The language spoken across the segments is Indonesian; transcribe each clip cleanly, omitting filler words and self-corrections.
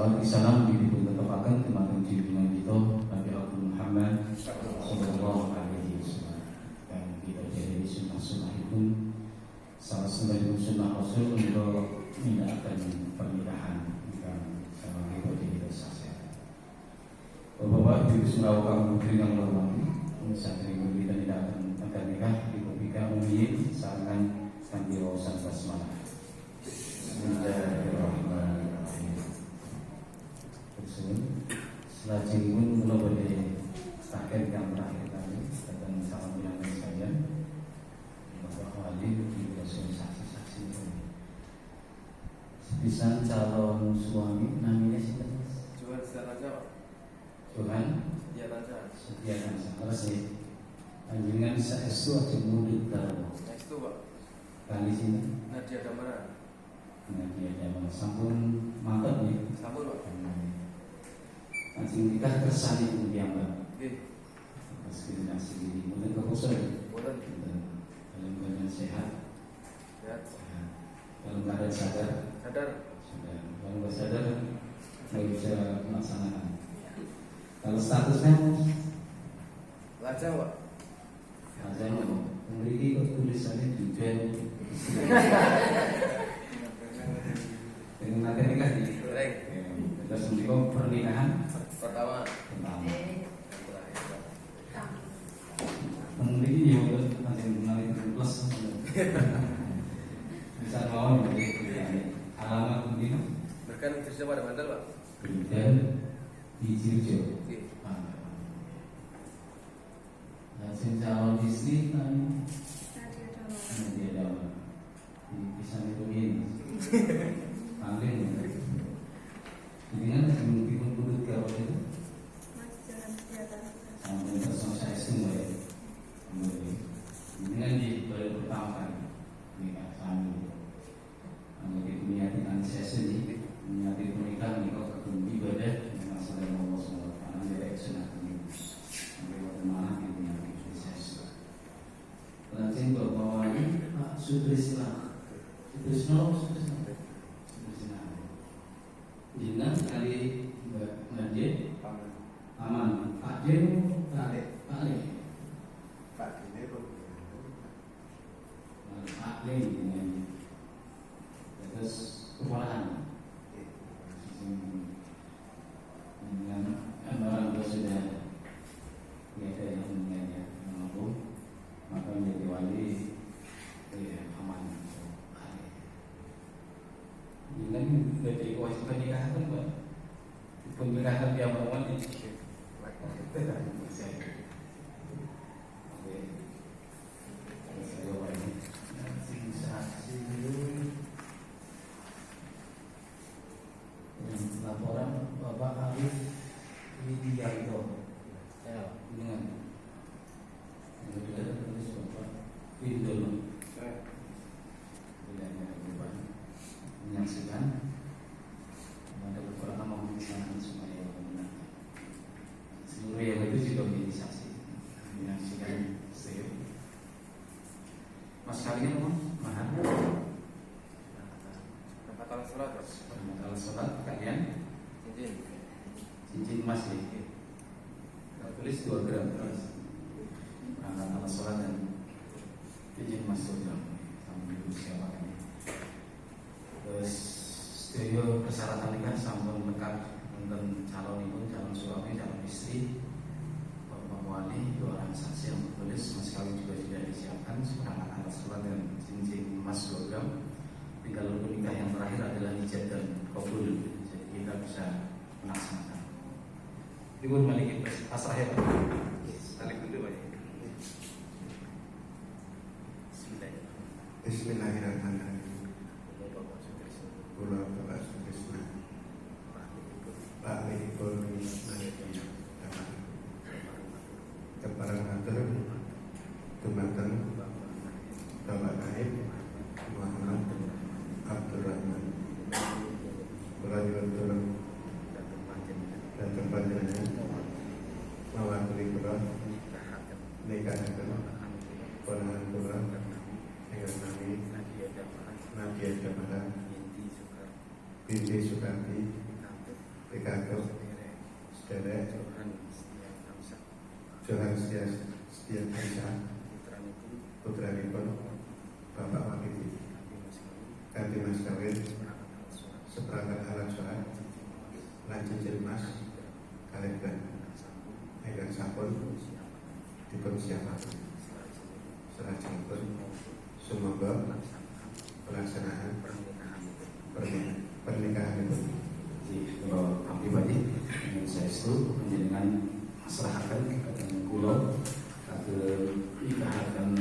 Salawat salam dipun tetepaken dumateng junjungan kita Nabi Muhammad sallallahu alaihi wasallam. Dan kita jadi sunnah-sunnahipun salah satu sunnah Rasul untuk menindakkan pernikahan yang sama kita jadi sah. Bapak Ibu semua kaum muslimin yang berhormati, saat ini kita tidak akan nikah di Bika Ummi sangan sambil rosan basmalah. Bismillahirrahmanirrahim. Selajengipun kula badhe sakit yang terakhir tadi tentang salam bilangan saya Bapak Wali di saksi-saksi sepisan calon suami namanya siapa? Johan Setiawansa. Johan Setiawansa. Terus ya panjenengan saestu aja murid dalam Saestu Pak. kali sini Nadia Damara. Nadia Damara sampun mantap ya. Sampun Pak. Anjing nikah kersane yang Mbak. Nggih. Diskriminasi diri mboten keposo ya. Mboten. Dalam keadaan sehat. Ya. Dalam keadaan sadar. Sadar. Kalau nggak sadar nggak bisa melaksanakan. Kalau statusnya Lajang Pak. Lajang memiliki tulisannya juga dengan nanti nikah di Goreng. terus untuk pernikahan Pertama. Memiliki ya nanti mengenali plus bisa mau alamat begini Berkan kerja pada Bantal Pak. dan di Jirjo. Nggih. Hasil calon istri kan dia dalam bisa itu ini paling dengan mungkin budut kalau itu sampai terus saya semua ya dengan di baru pertama kali nikah sambil menjadi niatan saya sendiri niati pernikahan nikah kebun ibadah dengan saling Allah SWT karena dia sunnah ini sampai waktu mana ini Lajeng bapak wali Pak Sutrisna Jinan kali Mbak Nadia aman Pak Jen Pak Le dengan terus kepalahan dengan orang tua sudah ada yang mengingatnya mampu maka menjadi wali aman. Dengan dari kuasa pernikahan kan Pak, pernikahan dia perempuan ini. Laporan Bapak Arif Widianto. Ya, dengan Windows menyaksikan ada beberapa memenangkan supaya pemenang seluruh yang itu juga menjadi saksi menyaksikan save mas kalian mau mahal Batal sholat. kalau sholat kalian cincin emas ya tulis 2 gram terus kalau sholat dan cincin emas 2 gram sama dulu siapa kan terus studio persyaratan nikah sampun lengkap tentang calon ibu, calon suami, calon istri, bapak wali, 2 orang saksi yang bertulis, mas kawin juga sudah disiapkan, sekarang alat sholat dan cincin emas 2 gram. Tinggal rukun nikah yang terakhir adalah ijab dan qabul, jadi kita bisa melaksanakan. Ibu balikin pasrah ya Pak. Tarik dulu Pak. Bismillahirrahmanirrahim. Kula Bapak Sutrisna Pak Lipur keparang matur dumateng Bapak Naib Muhammad Abdurrahman kula nyuwun tulung dhateng panjenengan mawakili kula nikahaken ponakan kula ingkang nami Nadia Damara binti Sukarti Derek Johan Setia Kamsa Johan Setia Kamsa putranipun Bapak Wakil kanthi mas kawin seperangkat alat sholat lan cincin emas kalenggan ingkang sampun dipun siapaken salajengipun sumangga pelaksanaan pernikahanipun. Kalau pribadi ingin saya itu menjadikan masyarakat dan kulo agar ikahakan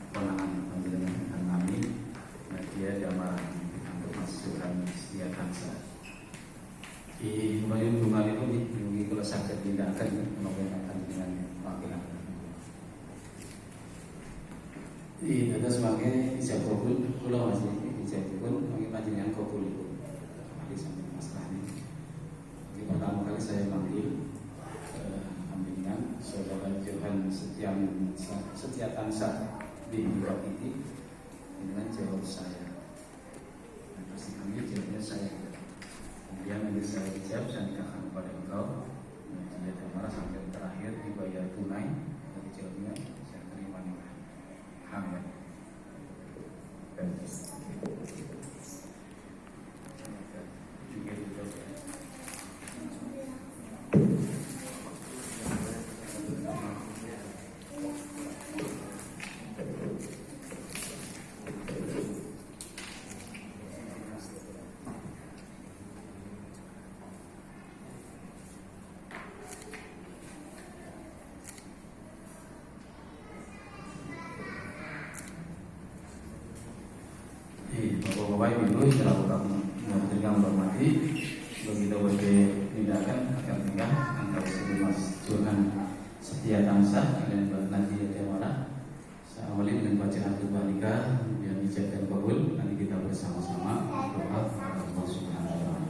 konangan menjadikan dengan kami Nadia Damaran untuk masukan Setia Kamsa. Di kemudian hubungan itu di kalau sakit tidak akan menggunakan dengan laki-laki. Di atas sebagai ijab kabul kulo masih ijab kabul bagi panjenengan kabul itu. Sampai masalah ini. Pertama kali saya manggil pembinaan saudara Johan Setia Kamsa di Biro Titik dengan jawab saya. Dan pasti kami jawabnya saya. Kemudian nanti saya dijawab saya nikahkan kepada engkau. Dia marah sampai terakhir dibayar tunai. Dari jawabnya saya terima nikah. Amin. Bapak-bapak ibu setelah kita menghormati begitu bagi tindakan akan tinggal antara Mas Johan Setia Kamsa dan Mbak Nadia Damaran. Saya awali dengan bacaan doa nikah yang dijadikan kabul. Nanti kita bersama-sama berdoa kepada Allah Subhanahu wa taala.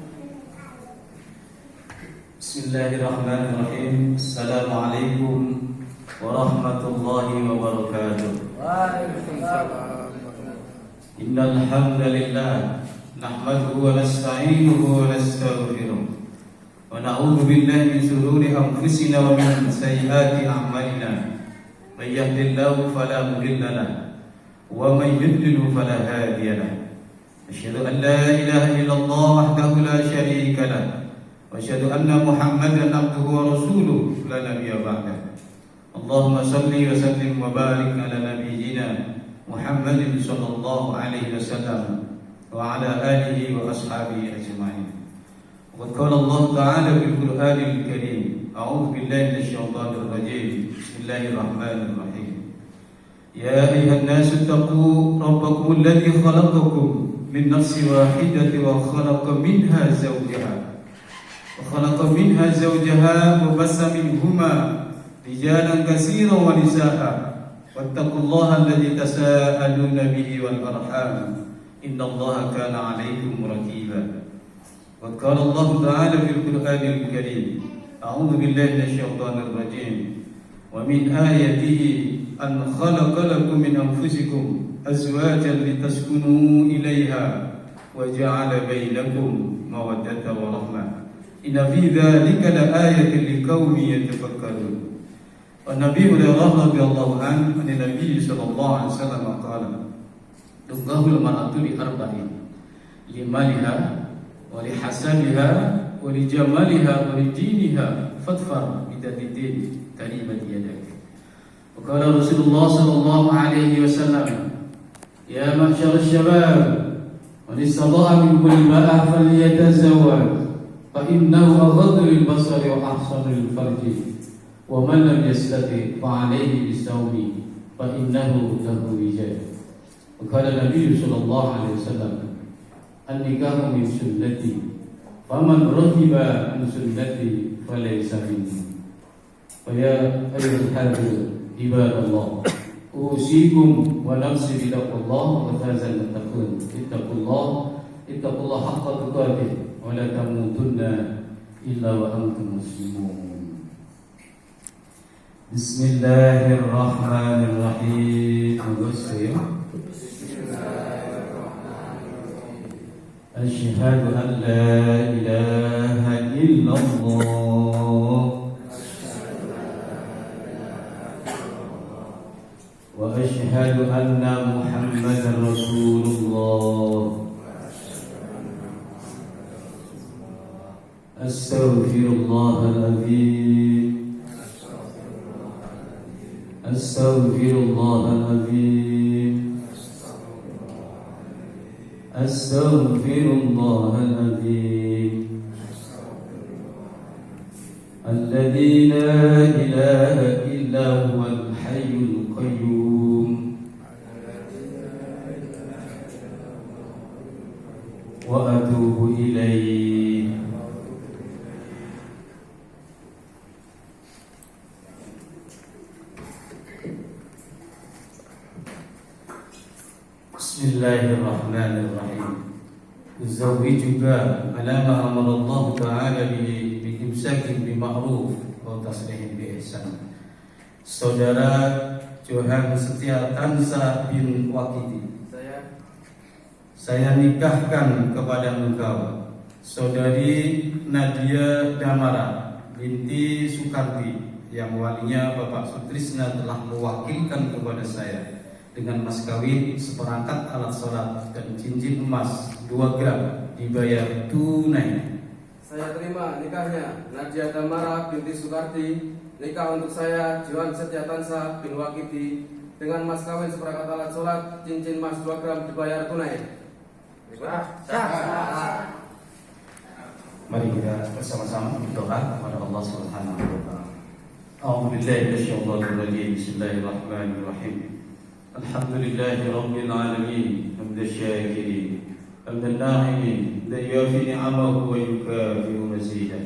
Bismillahirrahmanirrahim. Assalamualaikum warahmatullahi wabarakatuh. Waalaikumsalam. Innal hamdalillah nahmaduhu wa nasta'inuhu wa nastaghfiruh wa na'udzu billahi min shururi anfusina wa min sayyiati a'malina may yahdihillahu fala mudilla lahu wa may yudlil fala hadiya lahu asyhadu an la ilaha illallah wahdahu la syarika lahu wa asyhadu anna muhammadan abduhu wa rasuluhu la nabiyya ba'dahu. Allahumma shalli wa sallim wa barik ala nabiyyina Muhammadin sallallahu alaihi wasallam wa ala alihi wa ashabihi ajma'in. Wa qala Allah ta'ala fil Qur'anil Karim, a'udzu billahi minasyaitonir rajim. Bismillahirrahmanirrahim. Ya ayyuhan nasu taqu rabbakum alladzi khalaqakum min nafsin wahidatin wa khalaqa minha zawjaha wa bassa minhuma rijalan katsiran wa nisaa'a. Wattaqullaha alladzi tasaaluna bihi wal arham innallaha kana 'alaykum raqiba. Wa qala Allah ta'ala fil Qur'anil Karim, a'udzu billahi minasyaitonir rajim. Wa min ayatihi an khalaqa lakum min anfusikum azwajan litaskunu ilayha wa ja'ala bainakum mawaddatan wa rahmah. Inna fi dzalika laayatin liqaumin yatafakkarun. Nabi Hurairah radhiyallahu anhu an Nabi sallallahu alaihi wasallam qala tuqahul mar'atu li arba'in limaliha wa li hasabiha wa li jamaliha wa li diniha fadfar bidadidin taribat yadak. Wa qala Rasulullah sallallahu alaihi wasallam ya ma'syar asy-syabab man istata'a minkum al-ba'a falyatazawwaj fa innahu aghaddu lil-basari wa ahsanu lil-farji. Wa man lam yastati fa alayhi bisawmi fa innahu lahu wijah. Qala Nabi sallallahu alaihi wasallam an-nikahu min sunnati faman raghiba an sunnati falaysa minni. Fa ya ayyuhal hadirin ibadallah usikum wa nafsi bittaqullah wa fazal muttaqun ittaqullah haqqa tuqatih wa la tamutunna illa wa antum muslimun. Bismillahirrahmanirrahim. Asyhadu an la ilaha illallah أن محمدا رسول الله أستغفر الله العظيم أستغفر الله العظيم أستغفر الله العظيم الذي لا إله إلا هو الحي القيوم وأتوب إليه. Bismillahirrahmanirrahim. Uzawwijuka ala ma amara Allah Ta'ala bi-imsakin bima'ruf wa taslihin bi ihsan. Saudara Johan Setia Tansa bin Wakiti, saya nikahkan kepada engkau saudari Nadia Damara binti Sukarti yang walinya Bapak Sutrisna telah mewakilkan kepada saya dengan mas kawin seperangkat alat sholat dan cincin emas 2 gram dibayar tunai. Saya terima nikahnya Nadia Damara binti Sukarti, nikah untuk saya Johan Setia Tansa bin Wakiti dengan mas kawin seperangkat alat sholat, cincin emas 2 gram dibayar tunai. Mari kita bersama-sama berdoa kepada Allah Subhanahu wa taala. A'udzubillahi minasyaitonir rajim. Bismillahirrahmanirrahim. Alhamdulillahi rabbil alamin. Hamdal syakirin. Hamdal na'imin. La yuwafi ni'amahu wa yukafi'u mazidah.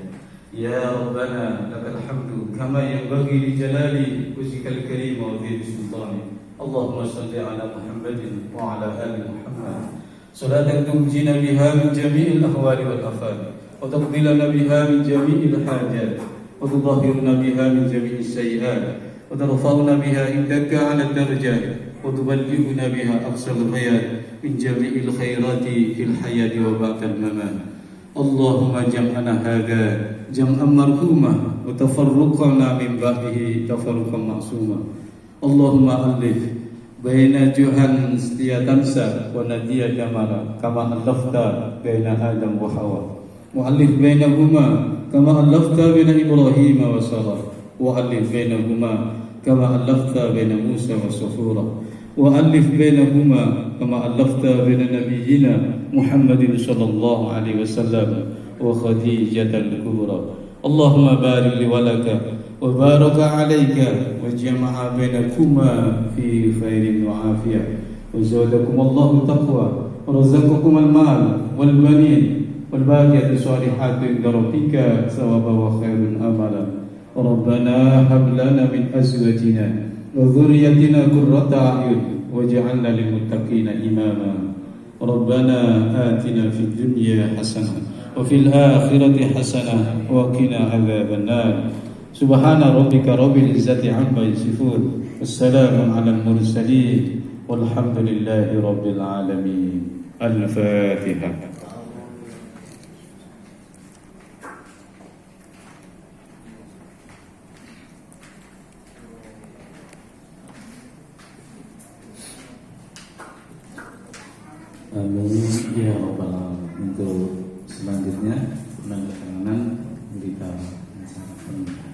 Ya Rabbana lakal hamdu kama yanbaghi li jalali wajhikal karim wa dhil sultani. Allahumma shalli ala Muhammadin wa ala ali Muhammad. صلاة تنجينا بها من جميع الأهوال والآفات وتقضي لنا بها من جميع الحاجات وتطهرنا بها من جميع السيئات وترفعنا بها عندك على الدرجات وتبلغنا بها أقصى الغايات من جميع الخيرات في الحياة وبعد الممات. اللهم جمعنا هذا جمعا مرحوما وتفرقنا من بعده تفرقا معصوما. اللهم ألف بين جوهان Setia Tansa ونادية Damara كما ألفت بين آدم وحواء وألف بينهما كما ألفت بين إبراهيم وسارة وألف بينهما كما ألفت بين موسى وصفورة وألف بينهما كما ألفت بين نبينا محمد صلى الله عليه وسلم وخديجة الكبرى. اللهم بارك لي ولك وبارك عليك وجمع بينكما في خير وعافية وزادكم الله تقوى ورزقكم المال والبنين والباقيات الصالحات عند ربك ثوابا وخير أملا. ربنا هب لنا من أزواجنا وذريتنا قرة أعين واجعلنا للمتقين إماما. ربنا آتنا في الدنيا حسنة وفي الآخرة حسنة وقنا عذاب النار. سبحان ربك رب العزة عما يصفون والسلام على المرسلين والحمد لله رب العالمين. الفاتحة. Amin ya rabbal alamin. Untuk selanjutnya penandatanganan berita acara pernikahan.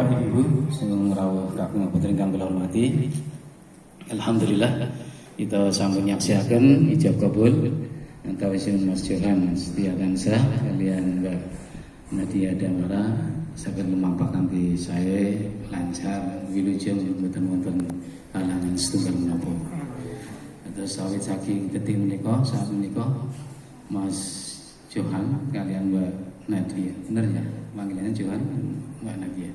Bapak Ibu sing rawuh kakung putri kang kula hormati. Alhamdulillah kita sampun nyaksiaken ijab kabul antawisipun Mas Johan Setiatansa kalian Mbak Nadia Damara saged lumampah kanthi sae lancar wilujeng mboten wonten halangan setunggal menapa. Terus sawit saking gedhe menika saat menika Mas Johan kalian Mbak Nadia, bener ya? Panggilannya Johan Mbak Nadia.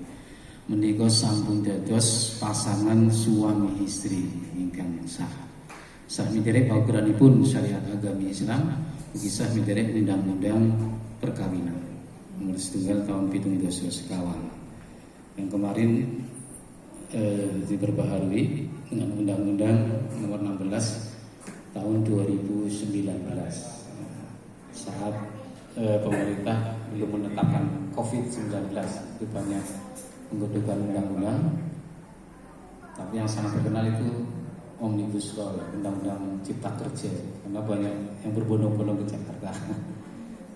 Menika sampun dados pasangan suami istri ingkang sah. Sah miterek paukuranipun syariat agami Islam, ugi sah miterek undang-undang perkawinan nomor 1 tahun 17 sekawan. Yang kemarin diperbaharui dengan undang-undang nomor 16 tahun 2019 saat pemerintah belum menetapkan COVID-19 itu banyak menggodokkan undang-undang, tapi yang sangat terkenal itu Omnibus Law, undang-undang Cipta Kerja, karena banyak yang berbondong-bondong ke Jakarta.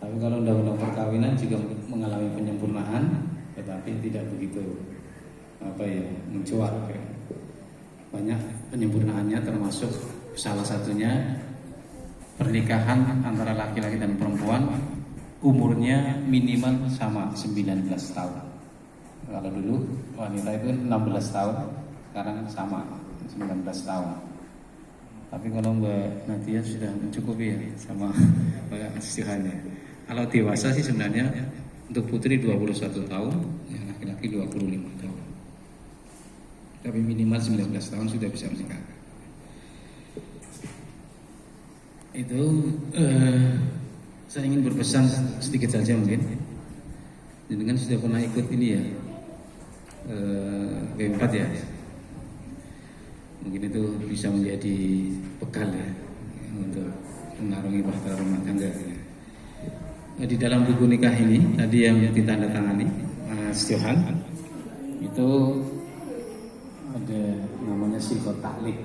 Tapi kalau undang-undang perkawinan juga mengalami penyempurnaan, tetapi tidak begitu mencuat. Banyak penyempurnaannya, termasuk salah satunya pernikahan antara laki-laki dan perempuan umurnya minimal sama 19 tahun. Kalau dulu wanita itu 16 tahun, sekarang sama 19 tahun. Tapi kalau Mbak Nadia sudah mencukupi ya sama Mbak Johannya. Kalau dewasa sih sebenarnya untuk putri 21 tahun, ya laki-laki 25 tahun. Tapi minimal 19 tahun sudah bisa menikah. Itu saya ingin berpesan sedikit saja mungkin. Dengan sudah pernah ikut ini ya W4 ya. Mungkin itu bisa menjadi bekal ya untuk mengarungi bahtera rumah tangga. Di dalam buku nikah ini tadi yang ditandatangani Mas Johan itu ada namanya sifat taklik.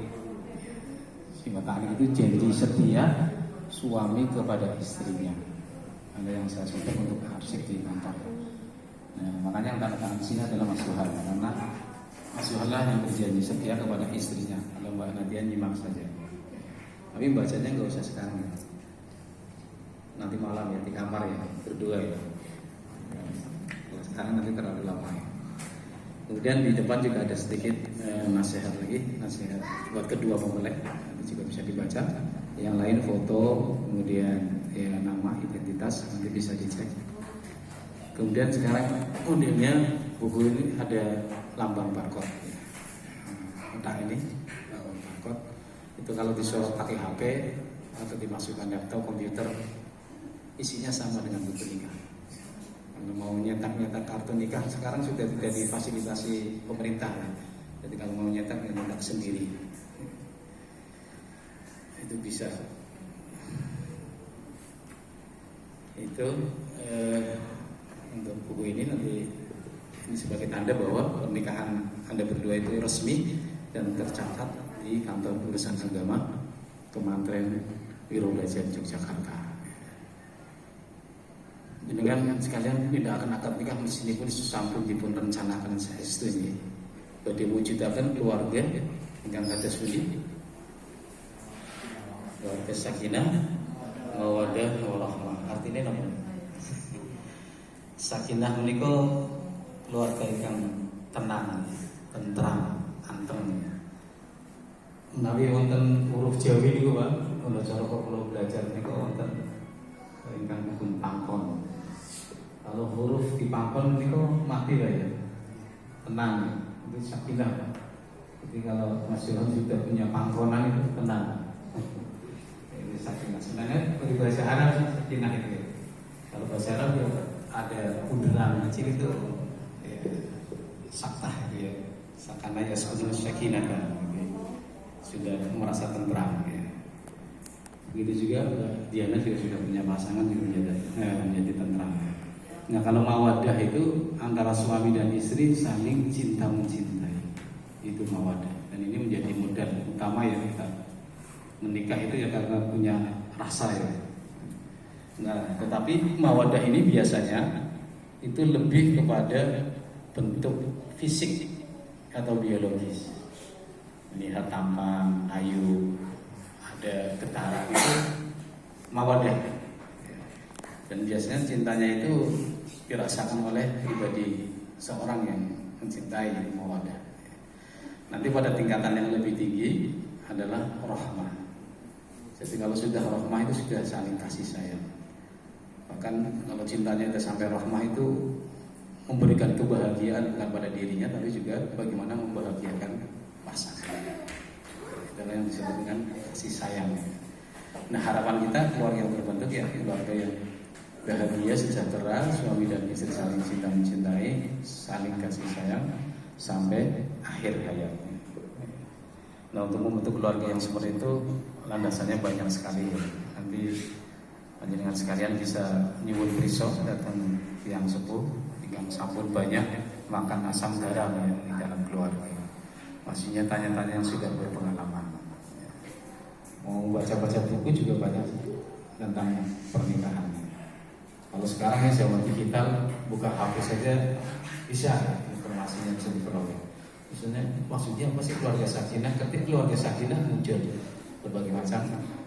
Sifat taklik itu janji setia suami kepada istrinya. Ada yang saya sebut untuk arsip di kantor. Nah, makanya yang tanda tangan sini adalah Mas Johan, karena Mas Johan lah yang berjanji setia kepada istrinya. Kalau Mbak Nadia nyimak saja. Tapi bacanya nggak usah sekarang ya. Nanti malam ya di kamar ya, berdua ya. Kalau sekarang nanti terlalu lama ya. Kemudian di depan juga ada sedikit nasihat lagi, nasihat buat kedua mempelai. Nanti juga bisa dibaca. Yang lain foto, kemudian ya nama, identitas, nanti bisa dicek. Kemudian sekarang modelnya buku ini ada lambang barcode. Entah ini lambang barcode. Itu kalau disorot pakai HP atau dimasukkan laptop komputer, isinya sama dengan buku nikah. Kalau mau nyetak kartu nikah sekarang sudah tidak difasilitasi pemerintah. Jadi kalau mau nyetak sendiri. Itu bisa. Itu untuk buku ini nanti ini sebagai tanda bahwa pernikahan Anda berdua itu resmi dan tercatat di kantor urusan agama Kementerian Wirobelajar Yogyakarta. Dengan sekalian tidak akan akad nikah meskipun sampun dipun rencanakan saestu ini. Badhe mujudaken keluarga ingkang kados pundi? Keluarga sakinah, mawaddah warahmah. Artinya napa? Sakinah menika keluarga ingkang tenang, tentram, anteng. Menawi wonten huruf Jawi niku Pak, kula cara kula belajar niku wonten ingkang hukum pangkon. Kalau huruf di pangkon niku mati lah ya. Tenang, itu sakinah. Jadi kalau Mas Johan sudah punya pangkonan itu tenang. Ini sakinah. Sebenarnya di bahasa Arab sakinah itu. Kalau bahasa Arab ya ada bunderan kecil itu ya, saktah ya. Sakana ya sebenarnya sakinah kan. Sudah merasa tentram ya. Begitu juga Diana juga sudah punya pasangan juga menjadi tentram. Nah kalau mawaddah itu antara suami dan istri saling cinta mencintai, itu mawaddah. Dan ini menjadi modal utama ya kita menikah itu ya karena punya rasa ya. Nah tetapi mawaddah ini biasanya itu lebih kepada bentuk fisik atau biologis. Melihat tampan, ayu, ada getaran itu mawaddah. Dan biasanya cintanya itu dirasakan oleh pribadi seorang yang mencintai mawaddah. Nanti pada tingkatan yang lebih tinggi adalah rahmah. Jadi kalau sudah rahmah itu sudah saling kasih sayang. Bahkan kalau cintanya sudah sampai rahmah itu memberikan kebahagiaan bukan pada dirinya, tapi juga bagaimana membahagiakan pasangan. Itulah yang disebut dengan kasih sayang. Nah, harapan kita keluarga yang terbentuk ya keluarga yang bahagia, sejahtera, suami dan istri saling cinta mencintai, saling kasih sayang sampai akhir hayatnya. Nah, untuk membentuk keluarga yang seperti itu landasannya banyak sekali ya. Nanti panjenengan sekalian bisa nyuwun pisau datang tiang sepuh, tiang sampun banyak, makan asam garam ya di dalam keluarga. Maksudnya tanya-tanya yang sudah berpengalaman. Mau baca-baca buku juga banyak tentang pernikahan. Kalau sekarang ya zaman digital, buka HP saja bisa informasinya bisa diperoleh. Maksudnya apa sih keluarga sakinah? Ketika keluarga sakinah muncul berbagai macam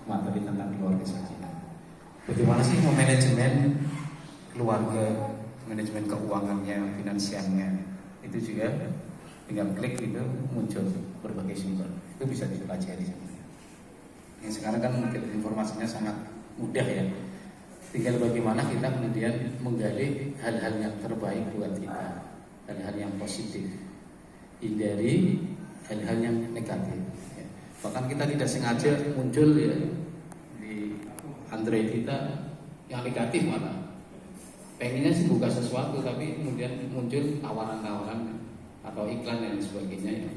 materi tentang keluarga sakinah. Bagaimana sih manajemen keluarga, manajemen keuangannya, finansialnya, itu juga tinggal klik itu muncul berbagai sumber. Itu bisa dipelajari. Yang sekarang kan informasinya sangat mudah ya. Tinggal bagaimana kita kemudian menggali hal-hal yang terbaik buat kita, hal-hal yang positif, hindari hal-hal yang negatif. Bahkan kita tidak sengaja muncul ya di Android kita yang negatif malah. Pengennya sih buka sesuatu tapi kemudian muncul tawaran-tawaran atau iklan dan sebagainya yang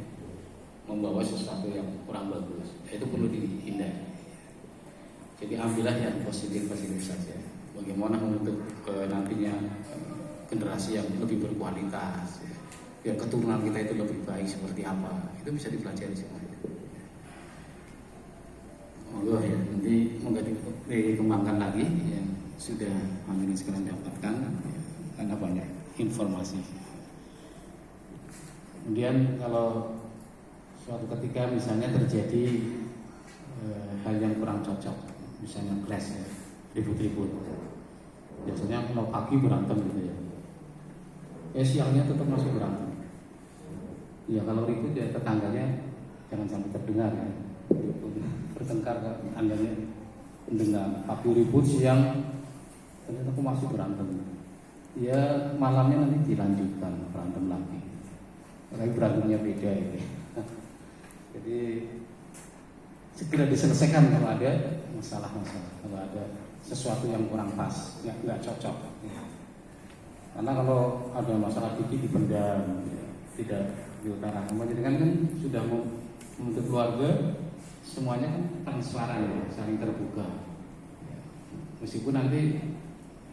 membawa sesuatu yang kurang bagus. Itu perlu dihindari. Jadi ambillah yang positif-positif saja. Bagaimana membentuk nantinya generasi yang lebih berkualitas, ya. Biar keturunan kita itu lebih baik seperti apa. Itu bisa dipelajari semuanya. Allah ya, nanti moga dikembangkan lagi yang sudah hadirin sekalian dapatkan ya, karena banyak informasi. Kemudian kalau suatu ketika misalnya terjadi hal yang kurang cocok, misalnya clash ya, ribut-ribut. Biasanya kalau pagi berantem gitu ya. Siangnya tetap masih berantem. Ya kalau ribut ya tetangganya jangan sampai terdengar ya. Bertengkar andanya mendengar. Pagi ribut, siang ternyata aku masih berantem. Ya malamnya nanti dilanjutkan berantem lagi. Tapi berantemnya beda ya. Jadi segera diselesaikan kalau ada masalah-masalah, kalau ada sesuatu yang kurang pas, nggak cocok. Karena kalau ada masalah dikit dipendam, ya, tidak diutarakan. Jadi kan sudah membentuk keluarga, semuanya kan transparan, ya, saling terbuka. Ya. Meskipun nanti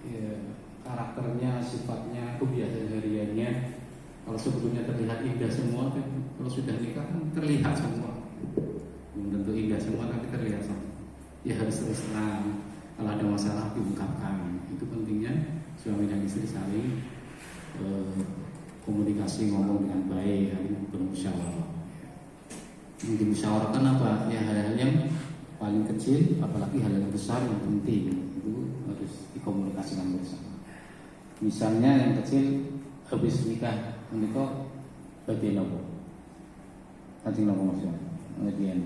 ya, karakternya, sifatnya, kebiasaan hariannya, kalau sebelumnya terlihat indah semua, kan kalau sudah nikah kan terlihat semua. Belum tentu indah semua tapi terlihat semua. Ya harus terus terang. Kalau ada masalah diungkapkan. Itu pentingnya suami dan istri saling komunikasi, ngomong dengan baik, bermusyawarah. Yang dimusyawarahkan apa? Ya hal-hal yang paling kecil, apalagi hal yang besar yang penting itu harus dikomunikasikan bersama. Misalnya yang kecil habis nikah, menikah bagian apa? Nanti apa maksudnya? Bagian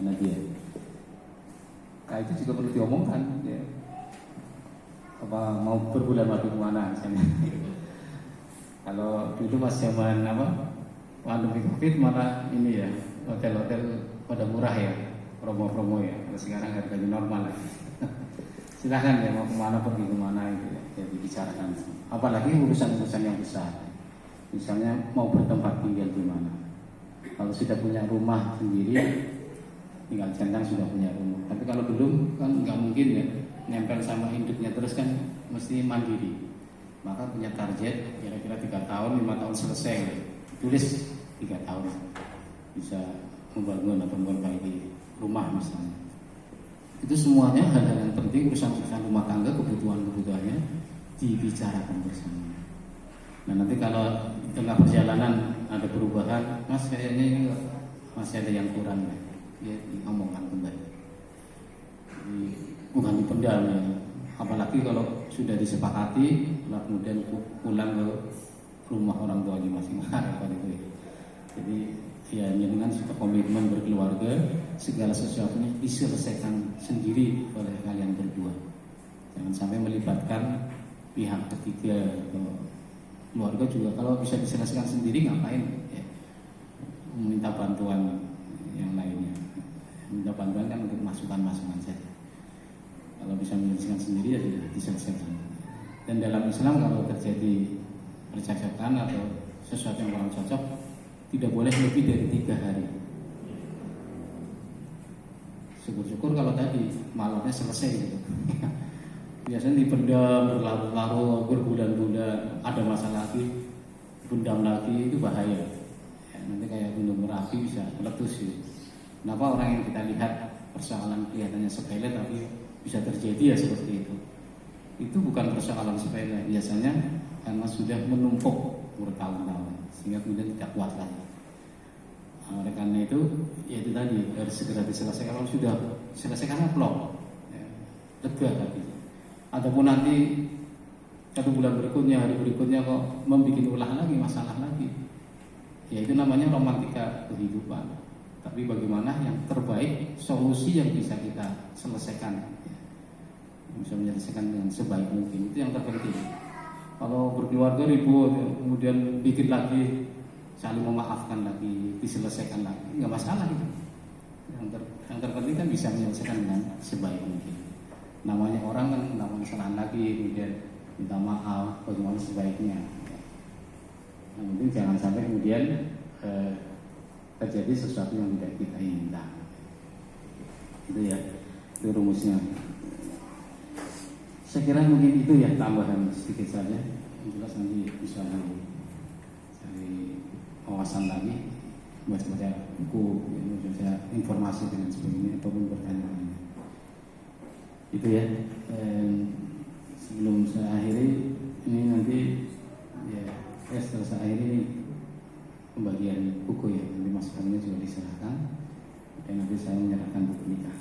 Nadia. Nah itu juga perlu diomongkan ya. Apa mau berbulan madu kemana misalnya. Kalau dulu pas zaman pandemi Covid malah ini ya, hotel-hotel pada murah ya, promo-promo ya. Kalau sekarang harganya normal lagi. Silahkan ya mau kemana pergi kemana itu ya, jadi bicarakan. Apalagi urusan-urusan yang besar. Misalnya mau bertempat tinggal di mana. Kalau sudah punya rumah sendiri, tinggal centang sudah punya rumah. Tapi kalau belum kan nggak mungkin ya, nempel sama induknya terus kan mesti mandiri. Maka punya target kira-kira 3 tahun, 5 tahun selesai. Tulis 3 tahun bisa membangun atau memperbaiki rumah misalnya. Itu semuanya hal-hal yang penting, urusan rumah tangga, kebutuhannya dibicarakan bersama. Nah nanti kalau tengah perjalanan ada perubahan, mas kayaknya ini masih ada yang kurang ya diomongkan kembali. Jadi bukan dipendam ya. Apalagi kalau sudah disepakati, lalu kemudian pulang ke rumah orang tuanya masing-masing itu ya. Jadi ya dengan suatu komitmen berkeluarga, segala sesuatunya diselesaikan sendiri oleh kalian berdua. Jangan sampai melibatkan pihak ketiga. Keluarga juga kalau bisa diselesaikan sendiri ngapain ya, meminta bantuan yang lainnya. Minta bantuan kan untuk masukan-masukan saja. Kalau bisa menyelesaikan sendiri ya tidak diselesaikan. Dan dalam Islam kalau terjadi percakapan atau sesuatu yang kurang cocok, tidak boleh lebih dari 3 hari. Syukur-syukur kalau tadi malamnya selesai gitu. Biasanya dipendam berlarut-larut berbulan-bulan, ada masalah lagi, pendam lagi, itu bahaya. Ya, nanti kayak gunung Merapi bisa meletus gitu. Kenapa orang yang kita lihat persoalan kelihatannya sepele tapi bisa terjadi ya seperti itu? Itu bukan persoalan sepele, biasanya karena sudah menumpuk bertahun-tahun sehingga kemudian tidak kuat lagi. Nah, oleh karena itu, ya itu tadi harus segera diselesaikan. Kalau sudah selesaikan plong, ya, lega lagi. Ataupun nanti 1 bulan berikutnya, hari berikutnya kok membuat ulah lagi, masalah lagi. Ya itu namanya romantika kehidupan. Tapi bagaimana yang terbaik, solusi yang bisa kita selesaikan, ya, bisa menyelesaikan dengan sebaik mungkin, itu yang terpenting. Kalau berkeluarga ribut, kemudian bikin lagi, saling memaafkan lagi, diselesaikan lagi, nggak masalah itu. Yang terpenting kan bisa menyelesaikan dengan sebaik mungkin. Namanya orang kan melakukan kesalahan lagi, kemudian minta maaf, bagaimana sebaiknya. Yang penting jangan sampai kemudian terjadi sesuatu yang tidak kita inginkan. Itu ya, itu rumusnya. Saya kira mungkin itu ya, tambahan sedikit saja. Yang jelas nanti bisa cari wawasan lagi, baca-baca buku, baca informasi dan sebagainya, ataupun pertanyaan. Itu ya. Sebelum saya akhiri, ini nanti ya setelah saya akhiri pembagian buku ya, nanti masukannya juga diserahkan dan nanti saya menyerahkan buku nikah.